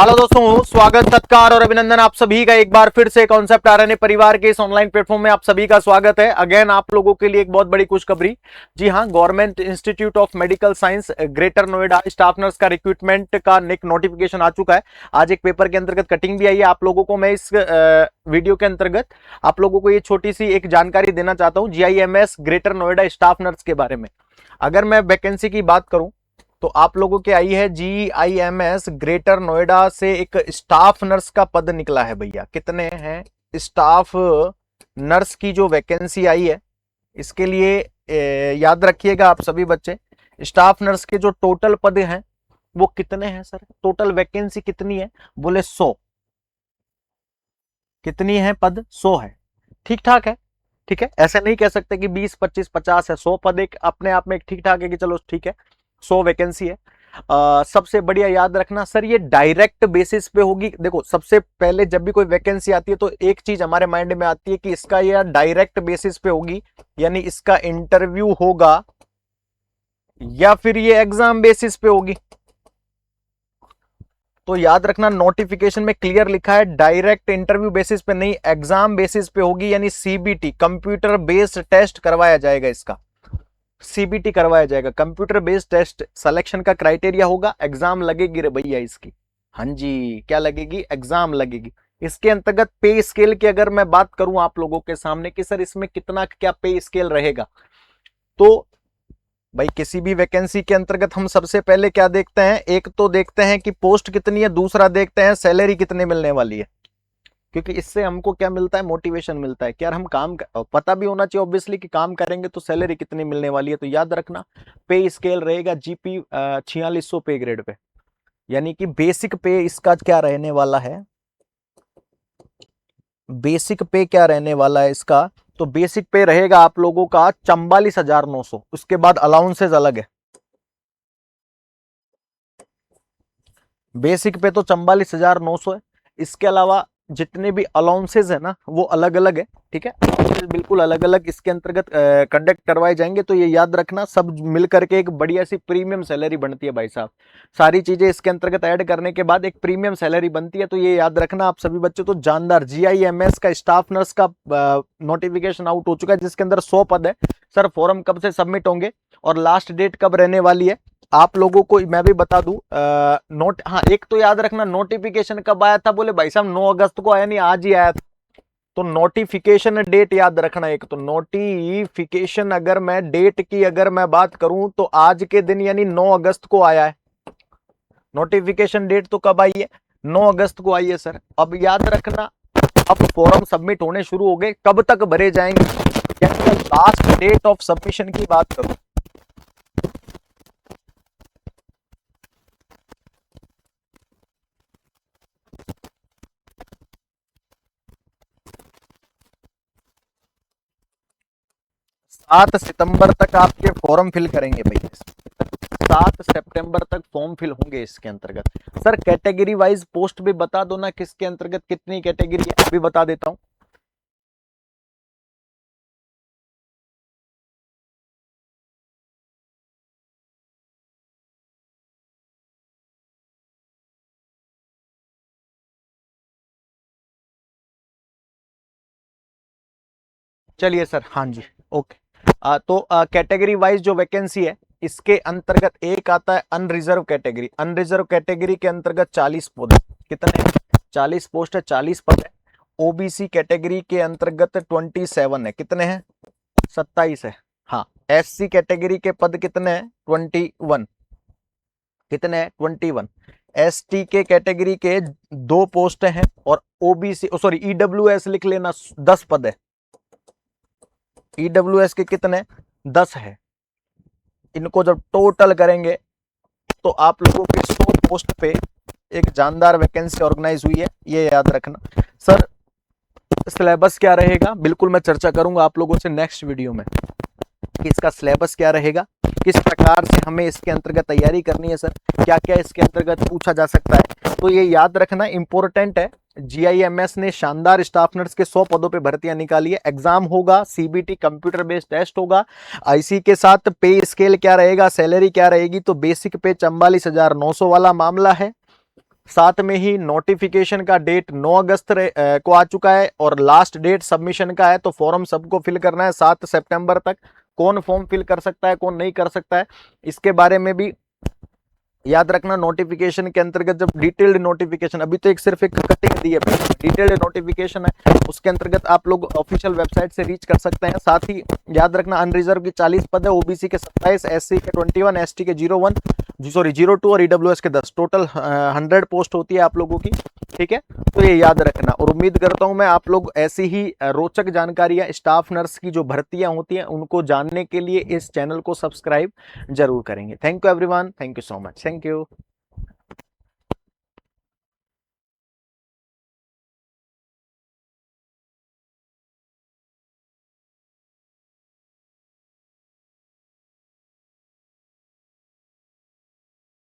Hello दोस्तों, स्वागत सत्कार और अभिनंदन आप सभी का एक बार फिर से कॉन्सेप्ट आरएनए परिवार के इस ऑनलाइन प्लेटफॉर्म में आप सभी का स्वागत है। अगेन आप लोगों के लिए एक बहुत बड़ी खुशखबरी। जी हाँ, government institute of medical science greater Noida staff nurse का रिक्रूटमेंट का एक नोटिफिकेशन आ चुका है। आज एक पेपर के अंतर्गत कटिंग भी आई है। आप लोगों को मैं इस वीडियो के अंतर्गत आप लोगों को ये छोटी सी एक जानकारी देना चाहता हूँ GIMS greater Noida staff nurse के बारे में। अगर मैं वैकेंसी की बात करूं तो आप लोगों के आई है GIMS ग्रेटर नोएडा से एक स्टाफ नर्स का पद निकला है। भैया कितने हैं स्टाफ नर्स की जो वैकेंसी आई है, इसके लिए याद रखिएगा आप सभी बच्चे, स्टाफ नर्स के जो टोटल पद हैं वो कितने हैं सर? टोटल वैकेंसी कितनी है? बोले 100। कितनी है पद? 100 है। ठीक ठाक है, ठीक है। ऐसे नहीं कह सकते कि 20 25 50 है। 100 पद एक अपने आप में एक ठीक ठाक है कि चलो ठीक है 100 वैकेंसी है। सबसे बढ़िया याद रखना सर, ये डायरेक्ट बेसिस पे होगी। देखो सबसे पहले जब भी कोई वैकेंसी आती है तो एक चीज हमारे माइंड में आती है कि इसका ये डायरेक्ट बेसिस पे होगी, यानी इसका इंटरव्यू होगा, या फिर ये एग्जाम बेसिस पे होगी। तो याद रखना नोटिफिकेशन में क्लियर लिखा है डायरेक्ट इंटरव्यू बेसिस पे नहीं, एग्जाम बेसिस पे होगी, यानी CBT कंप्यूटर बेस्ड टेस्ट करवाया जाएगा। इसका CBT करवाया जाएगा, कंप्यूटर बेस्ड टेस्ट सिलेक्शन का क्राइटेरिया होगा। एग्जाम लगेगी रे भैया इसकी। हाँ जी, क्या लगेगी? एग्जाम लगेगी। इसके अंतर्गत पे स्केल की अगर मैं बात करूं आप लोगों के सामने कि सर इसमें कितना क्या पे स्केल रहेगा, तो भाई किसी भी वैकेंसी के अंतर्गत हम सबसे पहले क्या देखते हैं? एक तो देखते हैं कि पोस्ट कितनी है, दूसरा देखते हैं सैलरी कितने मिलने वाली है। क्योंकि इससे हमको क्या मिलता है? मोटिवेशन मिलता है कि यार हम पता भी होना चाहिए ऑब्वियसली कि काम करेंगे तो सैलरी कितनी मिलने वाली है। तो याद रखना पे स्केल रहेगा GP 4600 पे ग्रेड पे, यानी कि बेसिक पे इसका क्या रहने वाला है? बेसिक पे क्या रहने वाला है इसका? तो बेसिक पे रहेगा आप लोगों का 44,900। उसके बाद अलाउंसेज अलग है। बेसिक पे तो 44,900 है। इसके अलावा जितने भी अलाउंसेज है ना वो अलग अलग है, ठीक है। बिल्कुल अलग अलग इसके अंतर्गत कंडक्ट करवाए जाएंगे। तो ये याद रखना सब मिलकर के एक बढ़िया सी प्रीमियम सैलरी बनती है भाई साहब। सारी चीजें इसके अंतर्गत ऐड करने के बाद एक प्रीमियम सैलरी बनती है। तो ये याद रखना आप सभी बच्चे। तो जानदार GIMS का स्टाफ नर्स का नोटिफिकेशन आउट हो चुका है, जिसके अंदर 100 पद है। सर फॉर्म कब से सबमिट होंगे और लास्ट डेट कब रहने वाली है आप लोगों को मैं भी बता दूं। हाँ, एक तो याद रखना नोटिफिकेशन कब आया था? बोले भाई साहब 9 अगस्त को आया, नहीं आज ही आया था। तो नोटिफिकेशन डेट याद रखना। एक तो नोटिफिकेशन अगर मैं डेट की अगर मैं बात करूं तो आज के दिन यानी 9 अगस्त को आया है। नोटिफिकेशन डेट तो कब आई है? 9 अगस्त को आई है सर। अब याद रखना अब फॉर्म सबमिट होने शुरू हो गए, कब तक भरे जाएंगे? लास्ट डेट ऑफ सबमिशन की बात करूं 7 सितंबर तक आपके फॉर्म फिल करेंगे भैया। 7 सितंबर तक फॉर्म फिल होंगे इसके अंतर्गत। सर कैटेगरी वाइज पोस्ट भी बता दो ना, किसके अंतर्गत कितनी कैटेगरी है, अभी बता देता हूं। चलिए सर, हाँ जी, ओके। तो कैटेगरी वाइज जो वैकेंसी है इसके अंतर्गत एक आता है अनरिजर्व कैटेगरी। अनरिजर्व कैटेगरी के अंतर्गत 40 पद। कितने? 40 पोस्ट है, 40 पद है। OBC कैटेगरी के अंतर्गत 27 है। कितने हैं? 27 है। हाँ, SC कैटेगरी के पद कितने हैं? 21। कितने हैं? 21। ST के कैटेगरी के 2 पोस्ट हैं और OBC सॉरी EWS लिख लेना, 10 पद है। EWS के कितने? 10 है। इनको जब टोटल करेंगे तो आप लोगों के 100 पोस्ट पे एक जानदार वैकेंसी ऑर्गेनाइज हुई है, ये याद रखना। सर सिलेबस क्या रहेगा बिल्कुल मैं चर्चा करूंगा आप लोगों से नेक्स्ट वीडियो में कि इसका सिलेबस क्या रहेगा, किस प्रकार से हमें इसके अंतर्गत तैयारी करनी है, सर क्या क्या इसके अंतर्गत पूछा जा सकता है। तो ये याद रखना इंपॉर्टेंट है। GIMS ने शानदार स्टाफ नर्स के 100 पदों पे भर्तियां निकाली है। एग्जाम होगा, CBT कंप्यूटर बेस्ड टेस्ट होगा। IC के साथ पे स्केल क्या रहेगा, सैलरी क्या रहेगी? तो बेसिक पे 44,900 वाला मामला है। साथ में ही नोटिफिकेशन का डेट 9 अगस्त को आ चुका है और लास्ट डेट सबमिशन का है, तो फॉर्म सबको फिल करना है 7 सितंबर तक। कौन फॉर्म फिल कर सकता है, कौन नहीं कर सकता है, इसके बारे में भी याद रखना। नोटिफिकेशन के अंतर्गत जब डिटेल्ड नोटिफिकेशन, अभी तो एक सिर्फ एक कटिंग दी है, डिटेल्ड नोटिफिकेशन है, उसके अंतर्गत आप लोग ऑफिशियल वेबसाइट से रीच कर सकते हैं। साथ ही याद रखना अनरिजर्व की 40 पद है, ओबीसी के 27, एससी के 21, एसटी के 02 और ईडब्ल्यूएस के 10, टोटल 100 पोस्ट होती है आप लोगों की, ठीक है। तो ये याद रखना और उम्मीद करता हूं मैं आप लोग ऐसी ही रोचक जानकारियां स्टाफ नर्स की जो भर्तियां होती हैं उनको जानने के लिए इस चैनल को सब्सक्राइब जरूर करेंगे। Thank you everyone, thank you so much, thank you.